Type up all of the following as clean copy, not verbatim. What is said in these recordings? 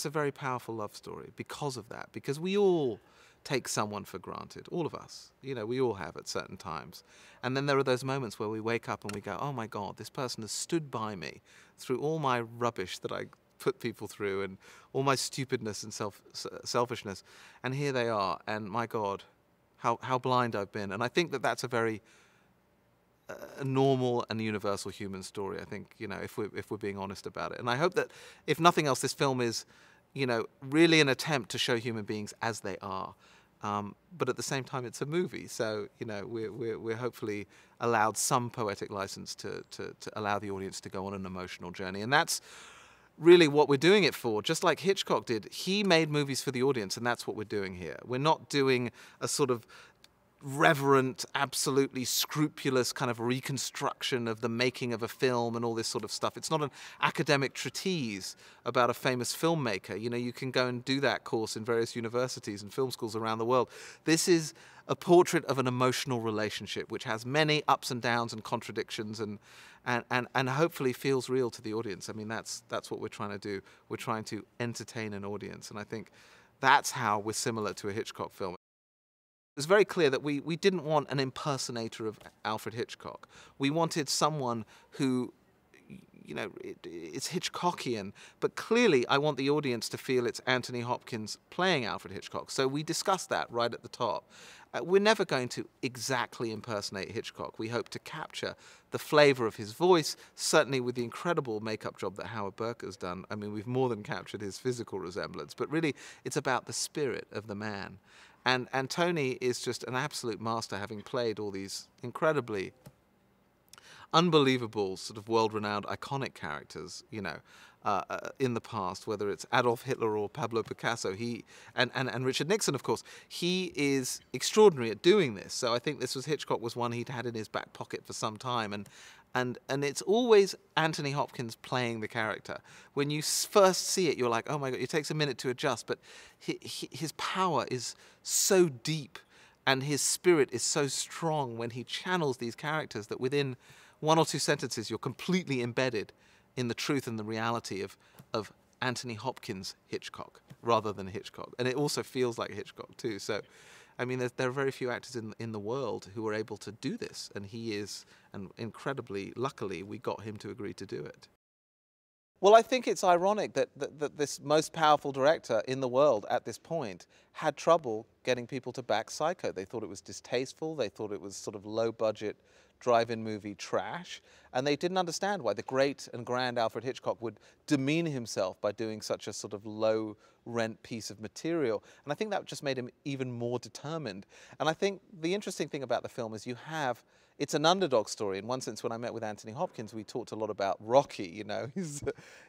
it's a very powerful love story because of that, because we all take someone for granted, all of us. You know, we all have at certain times. And then there are those moments where we wake up and we go, oh my God, this person has stood by me through all my rubbish that I put people through and all my stupidness and selfishness. And here they are, and my God, how blind I've been. And I think that that's a very a normal and universal human story, I think, you know, if we're being honest about it. And I hope that, if nothing else, this film is, you know, really an attempt to show human beings as they are. But at the same time, it's a movie, so, you know, we're hopefully allowed some poetic license to allow the audience to go on an emotional journey. And that's really what we're doing it for. Just like Hitchcock did, he made movies for the audience, and that's what we're doing here. We're not doing a sort of reverent, absolutely scrupulous kind of reconstruction of the making of a film and all this sort of stuff. It's not an academic treatise about a famous filmmaker. You know, you can go and do that course in various universities and film schools around the world. This is a portrait of an emotional relationship which has many ups and downs and contradictions and hopefully feels real to the audience. I mean, that's what we're trying to do. We're trying to entertain an audience, and I think that's how we're similar to a Hitchcock film. It was very clear that we didn't want an impersonator of Alfred Hitchcock. We wanted someone who, you know, it's Hitchcockian, but clearly I want the audience to feel it's Anthony Hopkins playing Alfred Hitchcock. So we discussed that right at the top. We're never going to exactly impersonate Hitchcock. We hope to capture the flavor of his voice, certainly with the incredible makeup job that Howard Burke has done. I mean, we've more than captured his physical resemblance, but really it's about the spirit of the man. And Tony is just an absolute master, having played all these incredibly unbelievable, sort of world-renowned, iconic characters, you know, in the past, whether it's Adolf Hitler or Pablo Picasso, and Richard Nixon, of course. He is extraordinary at doing this. So I think Hitchcock was one he'd had in his back pocket for some time, and it's always Anthony Hopkins playing the character. When you first see it, you're like, oh my God, it takes a minute to adjust, but his power is so deep and his spirit is so strong when he channels these characters that within one or two sentences you're completely embedded in the truth and the reality of Anthony Hopkins' Hitchcock rather than Hitchcock. And it also feels like Hitchcock too. So, I mean, there are very few actors in the world who are able to do this, and he is, and incredibly, luckily, we got him to agree to do it. Well, I think it's ironic that this most powerful director in the world at this point had trouble getting people to back Psycho. They thought it was distasteful, they thought it was sort of low-budget drive-in movie trash, and they didn't understand why the great and grand Alfred Hitchcock would demean himself by doing such a sort of low-rent piece of material. And I think that just made him even more determined. And I think the interesting thing about the film is it's an underdog story. In one sense, when I met with Anthony Hopkins, we talked a lot about Rocky, you know.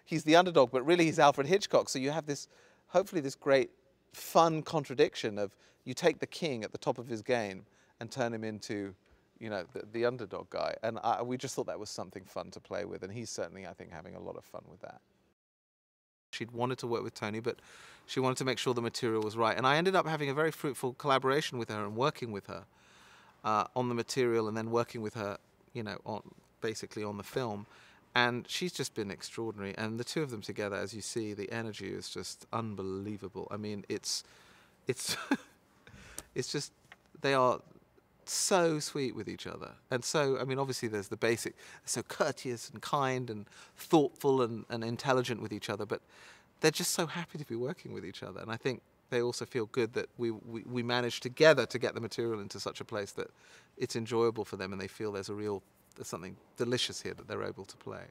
He's the underdog, but really he's Alfred Hitchcock. So you have this, hopefully this great fun contradiction of you take the king at the top of his game and turn him into, you know, the underdog guy. And we just thought that was something fun to play with. And he's certainly, I think, having a lot of fun with that. She'd wanted to work with Tony, but she wanted to make sure the material was right. And I ended up having a very fruitful collaboration with her and working with her on the material, and then working with her, you know, basically on the film. And she's just been extraordinary. And the two of them together, as you see, the energy is just unbelievable. I mean, it's just, they are so sweet with each other. And so, I mean, obviously there's the basic, they're so courteous and kind and thoughtful and intelligent with each other, but they're just so happy to be working with each other. And I think they also feel good that we managed together to get the material into such a place that it's enjoyable for them, and they feel there's something delicious here that they're able to play.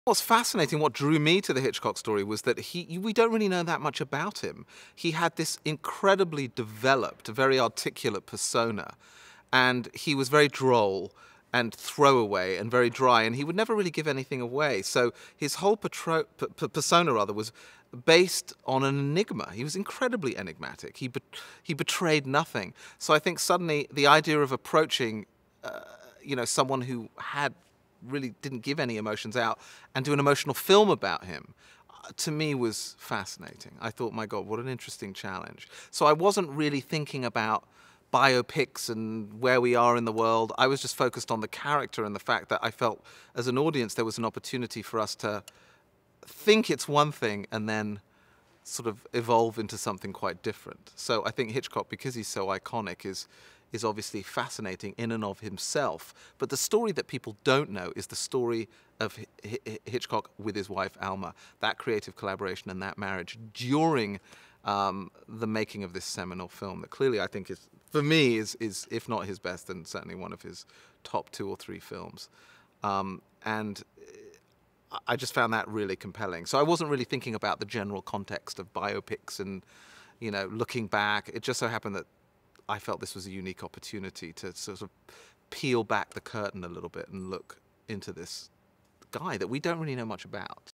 What's fascinating, what drew me to the Hitchcock story, was that we don't really know that much about him. He had this incredibly developed, very articulate persona, and he was very droll and throwaway and very dry, and he would never really give anything away. So his whole persona was based on an enigma. He was incredibly enigmatic. He betrayed nothing. So I think suddenly the idea of approaching, you know, someone who really didn't give any emotions out and do an emotional film about him, to me was fascinating. I thought, my God, what an interesting challenge. So I wasn't really thinking about biopics and where we are in the world. I was just focused on the character and the fact that I felt as an audience there was an opportunity for us to think it's one thing and then sort of evolve into something quite different. So I think Hitchcock, because he's so iconic, is obviously fascinating in and of himself. But the story that people don't know is the story of Hitchcock with his wife Alma, that creative collaboration and that marriage during the making of this seminal film that clearly I think is, for me, is if not his best, then certainly one of his top 2 or 3 films. And I just found that really compelling. So I wasn't really thinking about the general context of biopics and, you know, looking back. It just so happened that I felt this was a unique opportunity to sort of peel back the curtain a little bit and look into this guy that we don't really know much about.